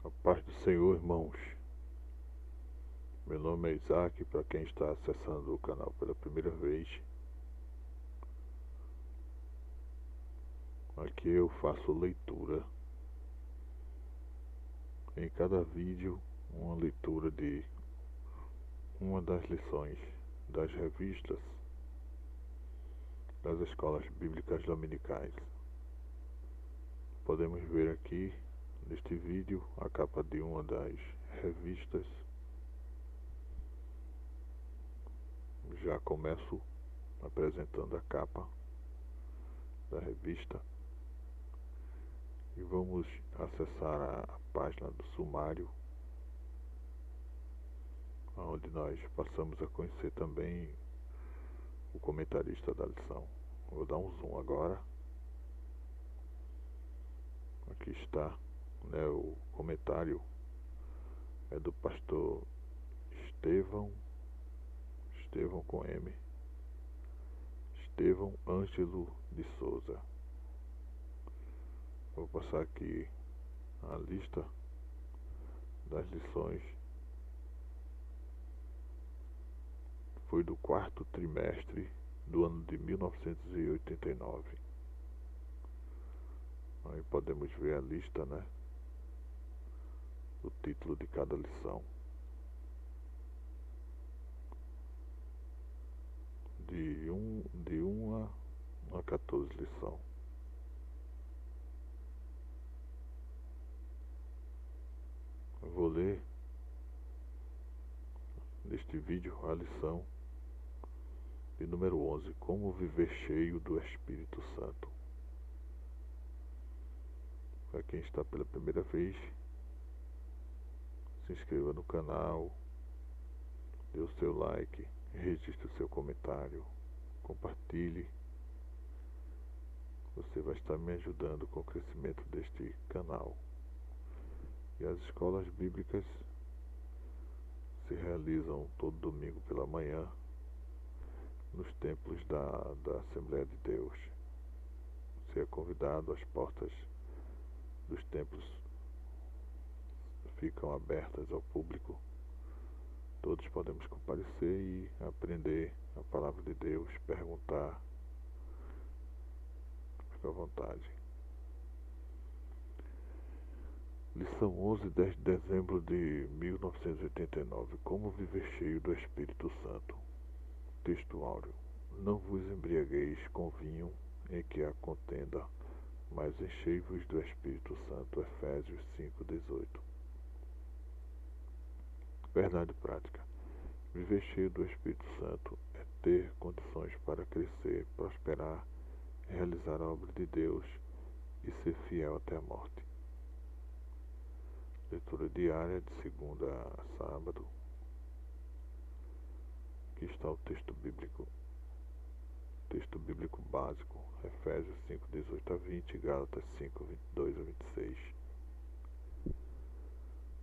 A paz do Senhor, irmãos. Meu nome é Isaac, para quem está acessando o canal pela primeira vez. Aqui eu faço leitura. Em cada vídeo, uma leitura de uma das lições das revistas das escolas bíblicas dominicais. Podemos ver aqui, neste vídeo, a capa de uma das revistas. Já começo apresentando a capa da revista e vamos acessar a página do sumário, onde nós passamos a conhecer também o comentarista da lição. Vou dar um zoom agora. Aqui está, o comentário é do pastor Estevão com M, Estevão Ângelo de Souza. Vou passar aqui a lista das lições. Foi do quarto trimestre do ano de 1989. Aí podemos ver a lista, o título de cada lição. De 1 a 14 lição. Eu vou ler neste vídeo a lição de número 11, como viver cheio do Espírito Santo. Para quem está pela primeira vez, se inscreva no canal, dê o seu like, registre o seu comentário, compartilhe. Você vai estar me ajudando com o crescimento deste canal. E as escolas bíblicas se realizam todo domingo pela manhã nos templos da Assembleia de Deus. Você é convidado, as portas dos templos ficam abertas ao público. Todos podemos comparecer e aprender a palavra de Deus, perguntar. Fica à vontade. Lição 11, 10 de dezembro de 1989. Como viver cheio do Espírito Santo. Texto áureo. Não vos embriagueis com vinho em que há contenda, mas enchei-vos do Espírito Santo. Efésios 5:18. Verdade prática. Viver cheio do Espírito Santo é ter condições para crescer, prosperar, realizar a obra de Deus e ser fiel até a morte. Leitura diária de segunda a sábado. Aqui está o texto bíblico. Texto bíblico básico, Efésios 5:18-20, Gálatas 5:22-26.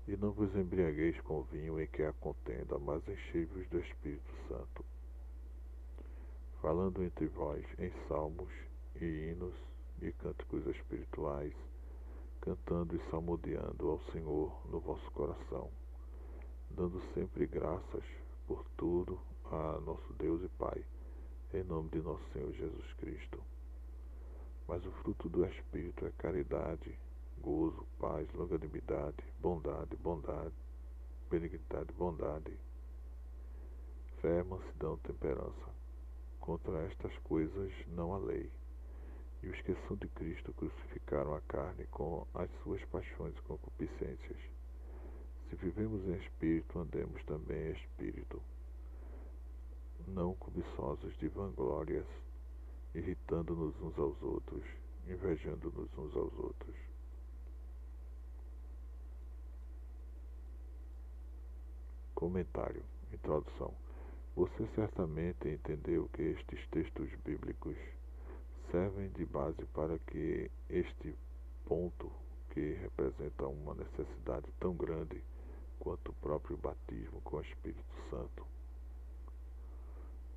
E não vos embriagueis com vinho em que há contenda, mas enchei-vos do Espírito Santo, falando entre vós em salmos e hinos e cânticos espirituais, cantando e salmodiando ao Senhor no vosso coração, dando sempre graças por tudo a nosso Deus e Pai, em nome de nosso Senhor Jesus Cristo. Mas o fruto do Espírito é caridade, gozo, paz, longanimidade, bondade, benignidade, fé, mansidão, temperança. Contra estas coisas não há lei. E os que são de Cristo crucificaram a carne com as suas paixões e concupiscências. Se vivemos em espírito, andemos também em espírito, não cobiçosos de vanglórias, irritando-nos uns aos outros, invejando-nos uns aos outros. Comentário. Introdução. Você certamente entendeu que estes textos bíblicos servem de base para que este ponto, que representa uma necessidade tão grande quanto o próprio batismo com o Espírito Santo,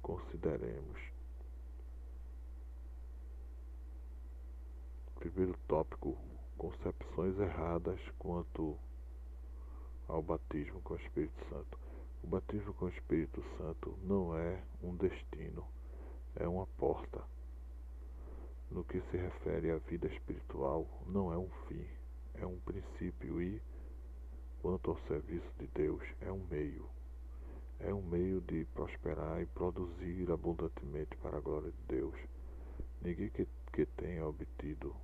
consideremos. Primeiro tópico: concepções erradas quanto ao batismo com o Espírito Santo. O batismo com o Espírito Santo não é um destino, é uma porta. No que se refere à vida espiritual, não é um fim, é um princípio e, quanto ao serviço de Deus, é um meio. É um meio de prosperar e produzir abundantemente para a glória de Deus. Ninguém que tenha obtido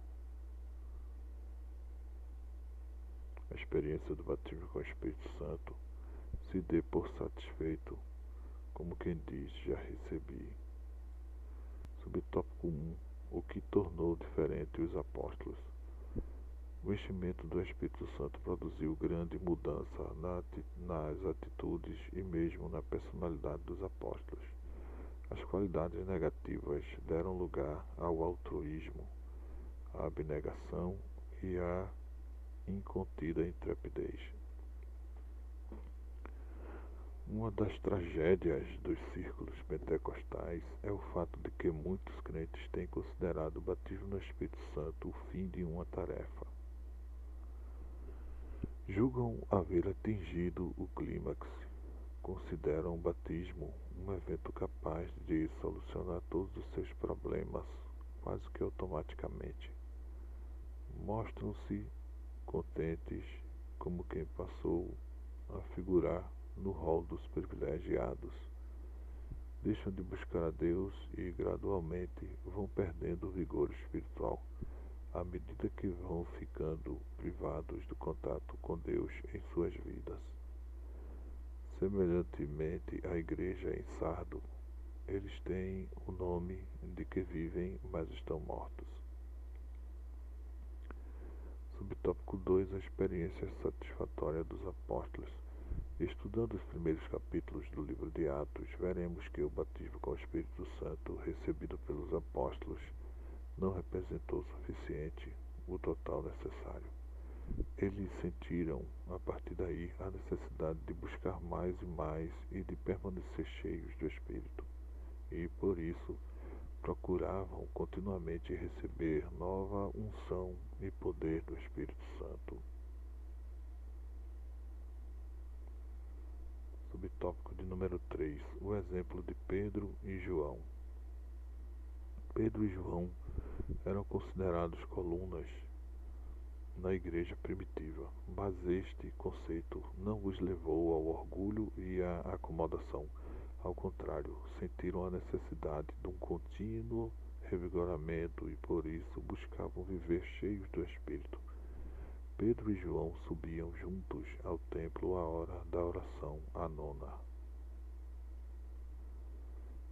a experiência do batismo com o Espírito Santo se dê por satisfeito, como quem diz, já recebi. Subtópico 1. O que tornou diferente os apóstolos? O enchimento do Espírito Santo produziu grande mudança nas atitudes e mesmo na personalidade dos apóstolos. As qualidades negativas deram lugar ao altruísmo, à abnegação e à incontida intrepidez. Uma das tragédias dos círculos pentecostais é o fato de que muitos crentes têm considerado o batismo no Espírito Santo o fim de uma tarefa. Julgam haver atingido o clímax. Consideram o batismo um evento capaz de solucionar todos os seus problemas, quase que automaticamente. Mostram-se contentes como quem passou a figurar no rol dos privilegiados. Deixam de buscar a Deus e gradualmente vão perdendo o vigor espiritual, à medida que vão ficando privados do contato com Deus em suas vidas. Semelhantemente à igreja em Sardo, eles têm o nome de que vivem, mas estão mortos. Subtópico 2. A experiência satisfatória dos apóstolos. Estudando os primeiros capítulos do livro de Atos, veremos que o batismo com o Espírito Santo recebido pelos apóstolos não representou o suficiente, o total necessário. Eles sentiram, a partir daí, a necessidade de buscar mais e mais e de permanecer cheios do Espírito. E, por isso, procuravam continuamente receber nova unção e poder do Espírito Santo. Subtópico de número 3. O exemplo de Pedro e João. Pedro e João eram considerados colunas na igreja primitiva, mas este conceito não os levou ao orgulho e à acomodação. Ao contrário, sentiram a necessidade de um contínuo revigoramento e por isso buscavam viver cheios do Espírito. Pedro e João subiam juntos ao templo à hora da oração, a nona.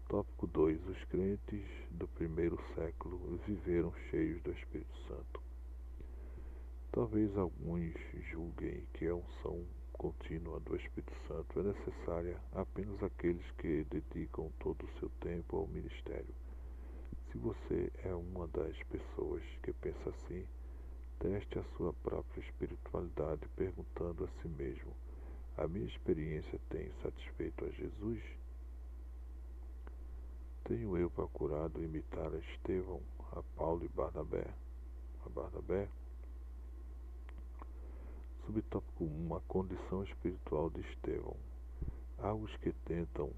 Tópico 2. Os crentes do primeiro século viveram cheios do Espírito Santo. Talvez alguns julguem que a unção contínua do Espírito Santo é necessária apenas àqueles que dedicam todo o seu tempo ao ministério. Se você é uma das pessoas que pensa assim, teste a sua própria espiritualidade perguntando a si mesmo: a minha experiência tem satisfeito a Jesus? Tenho eu procurado imitar a Estevão, a Paulo e a Barnabé? Subtópico 1. A condição espiritual de Estevão. Há os que tentam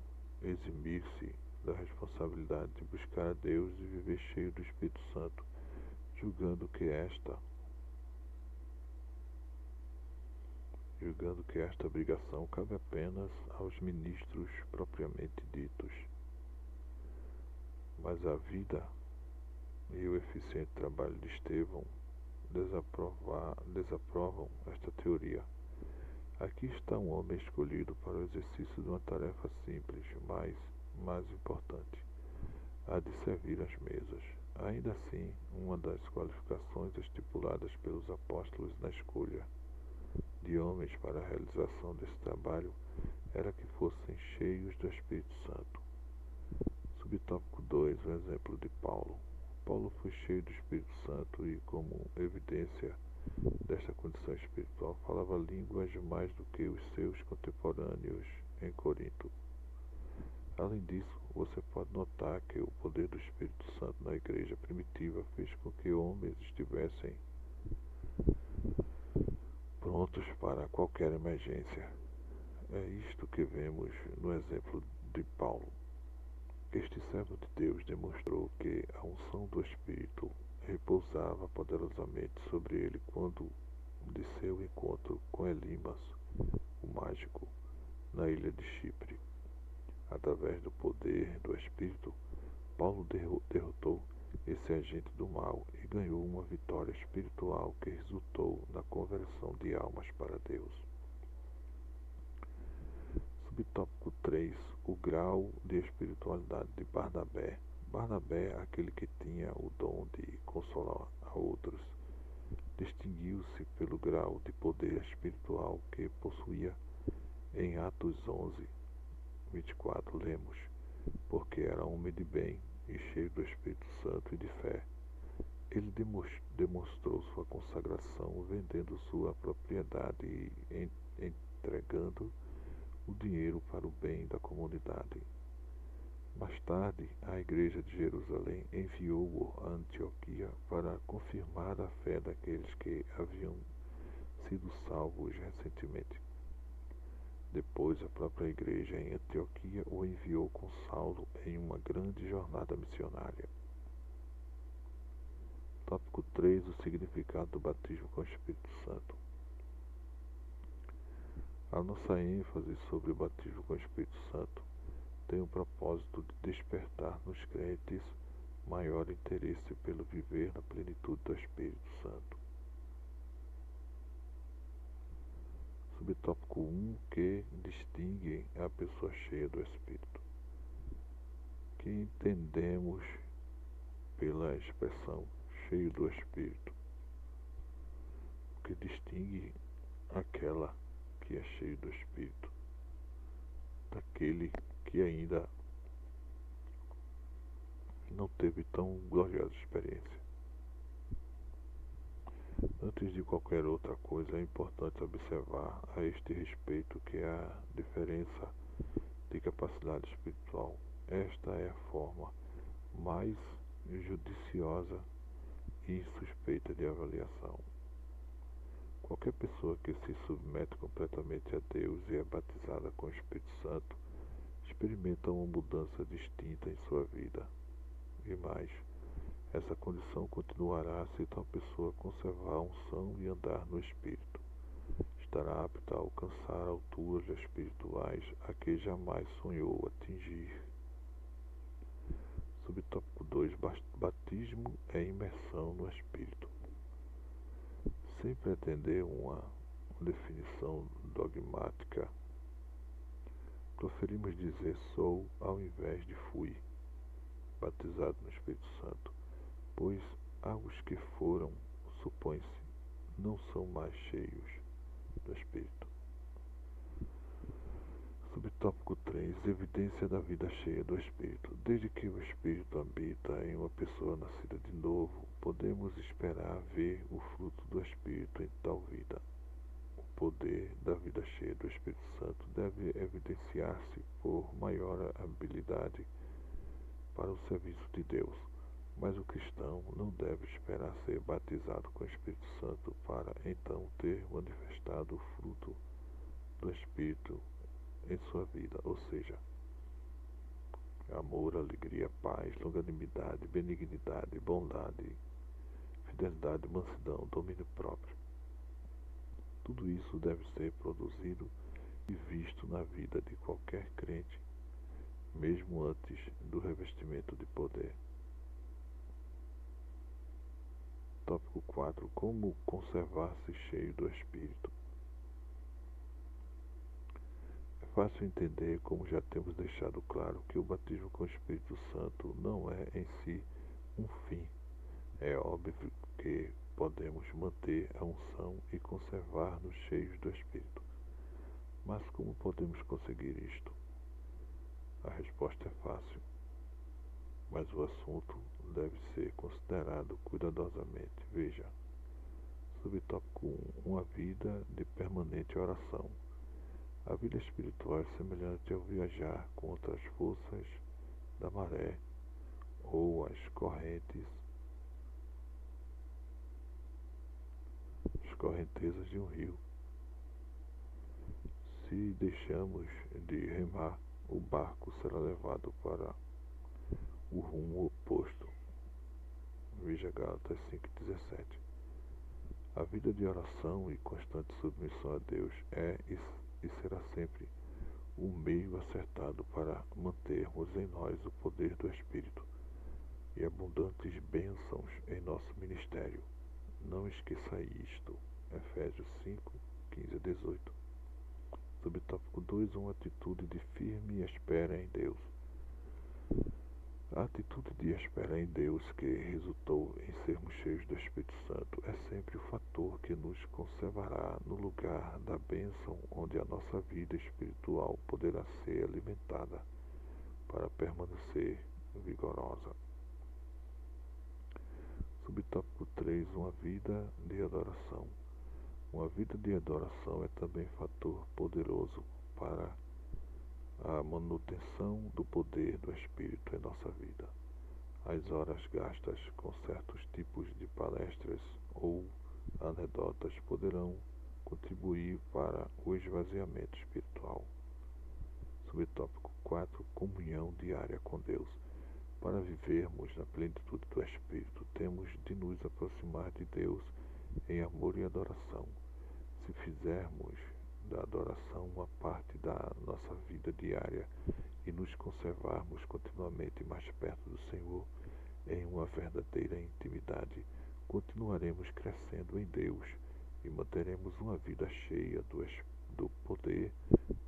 eximir-se da responsabilidade de buscar a Deus e viver cheio do Espírito Santo, julgando que esta obrigação cabe apenas aos ministros propriamente ditos. Mas a vida e o eficiente trabalho de Estevão desaprovam esta teoria. Aqui está um homem escolhido para o exercício de uma tarefa simples, mas mais importante, a de servir as mesas. Ainda assim, uma das qualificações estipuladas pelos apóstolos na escolha de homens para a realização desse trabalho era que fossem cheios do Espírito Santo. Subtópico 2. O exemplo de Paulo. Paulo foi cheio do Espírito Santo e, como evidência desta condição espiritual, falava línguas mais do que os seus contemporâneos em Corinto. Além disso, você pode notar que o poder do Espírito Santo na igreja primitiva fez com que homens estivessem prontos prontos para qualquer emergência. É isto que vemos no exemplo de Paulo. Este servo de Deus demonstrou que a unção do Espírito repousava poderosamente sobre ele quando de seu encontro com Elimas, o mágico, na ilha de Chipre. Através do poder do Espírito, Paulo derrotou esse agente do mal e ganhou uma vitória espiritual que resultou na conversão de almas para Deus. Subtópico 3. O grau de espiritualidade de Barnabé. Barnabé, aquele que tinha o dom de consolar a outros, distinguiu-se pelo grau de poder espiritual que possuía. Em Atos 11, 24, lemos: porque era homem de bem e cheio do Espírito Santo e de fé. Ele demonstrou sua consagração vendendo sua propriedade e entregando o dinheiro para o bem da comunidade. Mais tarde, a igreja de Jerusalém enviou-o a Antioquia para confirmar a fé daqueles que haviam sido salvos recentemente. Depois, a própria igreja em Antioquia o enviou com Saulo em uma grande jornada missionária. Tópico 3. O significado do batismo com o Espírito Santo. A nossa ênfase sobre o batismo com o Espírito Santo tem o propósito de despertar nos crentes maior interesse pelo viver na plenitude do Espírito Santo. Subtópico 1. Que distingue a pessoa cheia do Espírito. Que entendemos pela expressão cheio do Espírito? O que distingue aquela que é cheio do Espírito daquele que ainda não teve tão gloriosa experiência? Antes de qualquer outra coisa, é importante observar a este respeito que a diferença de capacidade espiritual. Esta é a forma mais judiciosa e insuspeita de avaliação. Qualquer pessoa que se submete completamente a Deus e é batizada com o Espírito Santo experimenta uma mudança distinta em sua vida. E mais, essa condição continuará se tal pessoa conservar a unção e andar no Espírito. Estará apta a alcançar alturas espirituais a que jamais sonhou atingir. Subtópico 2. Batismo é imersão no Espírito. Sem pretender uma definição dogmática, preferimos dizer sou ao invés de fui batizado no Espírito Santo, pois os que foram, supõe-se, não são mais cheios do Espírito. Subtópico 3. Evidência da vida cheia do Espírito. Desde que o Espírito habita em uma pessoa nascida de novo, podemos esperar ver o fruto do Espírito em tal vida. O poder da vida cheia do Espírito Santo deve evidenciar-se por maior habilidade para o serviço de Deus, mas o cristão não deve esperar ser batizado com o Espírito Santo para então ter manifestado o fruto do Espírito em sua vida, ou seja, amor, alegria, paz, longanimidade, benignidade, bondade, fidelidade, mansidão, domínio próprio. Tudo isso deve ser produzido e visto na vida de qualquer crente, mesmo antes do revestimento de poder. Tópico 4. Como conservar-se cheio do Espírito. É fácil entender, como já temos deixado claro, que o batismo com o Espírito Santo não é em si um fim. É óbvio que podemos manter a unção e conservar-nos cheios do Espírito. Mas como podemos conseguir isto? A resposta é fácil, mas o assunto deve ser considerado cuidadosamente. Veja, subtópico 1. Uma vida de permanente oração. A vida espiritual é semelhante ao viajar contra as forças da maré ou as correntezas de um rio. Se deixamos de remar, o barco será levado para o rumo oposto. Veja Gálatas 5,17. A vida de oração e constante submissão a Deus é e será sempre o meio acertado para mantermos em nós o poder do Espírito e abundantes bênçãos em nosso ministério. Não esqueça isto. Efésios 5:15-18. Subtópico 2. Uma atitude de firme espera em Deus. A atitude de espera em Deus que resultou em sermos cheios do Espírito Santo é sempre o fator que nos conservará no lugar da bênção onde a nossa vida espiritual poderá ser alimentada para permanecer vigorosa. Subtópico 3. Uma vida de adoração. Uma vida de adoração é também fator poderoso para a manutenção do poder do Espírito em nossa vida. As horas gastas com certos tipos de palestras ou anedotas poderão contribuir para o esvaziamento espiritual. Subtópico 4. Comunhão diária com Deus. Para vivermos na plenitude do Espírito, temos de nos aproximar de Deus em amor e adoração. Se fizermos da adoração uma parte da nossa vida diária e nos conservarmos continuamente mais perto do Senhor em uma verdadeira intimidade, continuaremos crescendo em Deus e manteremos uma vida cheia do poder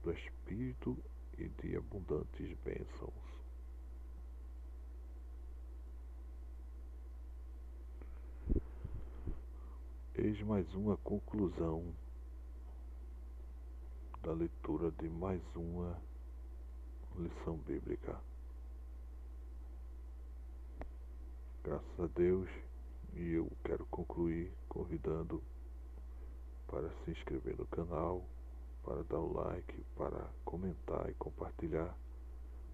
do Espírito e de abundantes bênçãos. Eis mais uma conclusão da leitura de mais uma lição bíblica. Graças a Deus, e eu quero concluir convidando para se inscrever no canal, para dar o like, para comentar e compartilhar,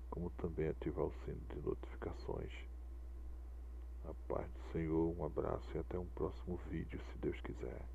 como também ativar o sino de notificações. A paz do Senhor, um abraço e até um próximo vídeo, se Deus quiser.